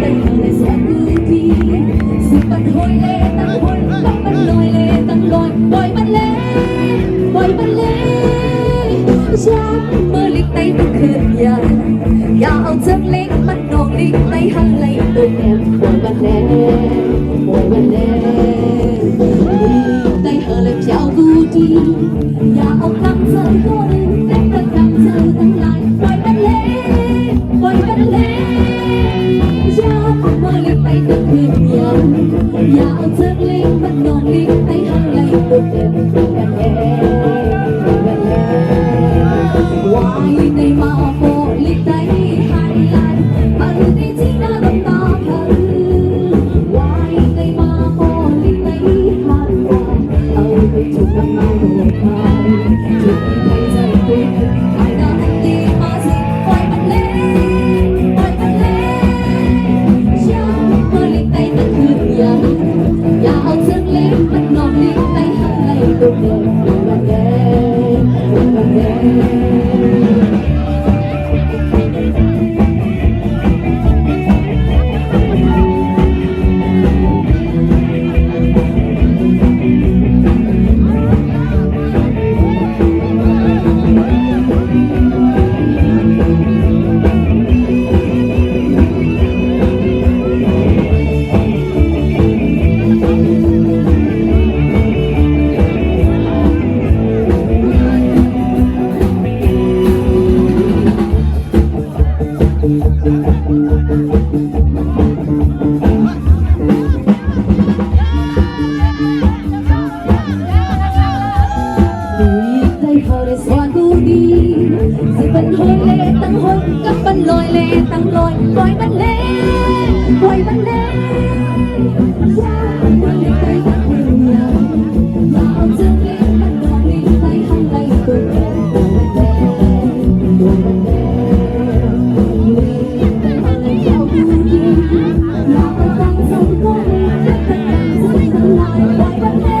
tay thằng này sẽ cứ đi sự bật hôi lê tăng hôi bắn bắn lôi lê tăng lôi bồi bắn lê dám mơ liếc tay tăng khơiอย่าเอาเชือกเล็กมันนองลิงไปหันไหลตัวแอบบอยบắn lê tay thằng này chàoกูđiอย่าเอาคำเธอตัวหนึ่งแต่ก็คำเธอทั้งหลายบอยบắn lêอย่ามาเลี้ยงไปตั้งคืนอย่าเอาเชือกเล็กมันนอนเลี้ยงไปหันไหลตัวเด็กกันแน่วายในมาโปลิกไตหันไหลอันที่ที่น่าดำตาเธอวายในมาโปลิกไตหันไหลเอาไปถูกกันมาโดนใครถูกใครใจตัวไอ้น้ำตีมาสิปล่อยมันเล่อย่าเอาเชือกเล็กมันนอนเลี้ยงไปหันไหลตัวเด็กวันแดสิบันหอยเล่ตั้งหอยกับบันลอยเล่ตั้งลอยปล่อยบันเล่อย่ามาเลี้ยงไปตั้งคืนอย่าเอาเชือกเล็กมันนอนเลี้ยงไปหันไหลตัวเด็กวันแดอย่าเอาดีอย่าไปตั้งใจก็เลยอย่าไปตั้งใจทั้งหลายปล่อยบันเล่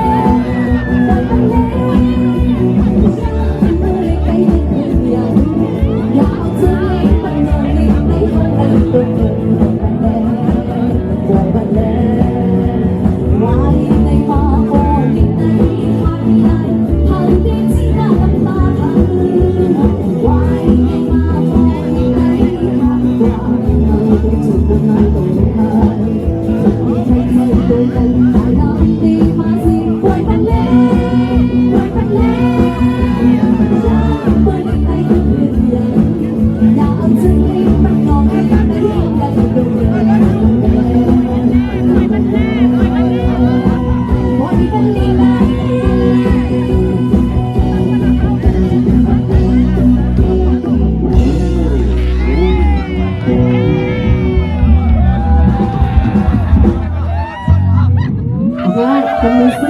ว่าจะมี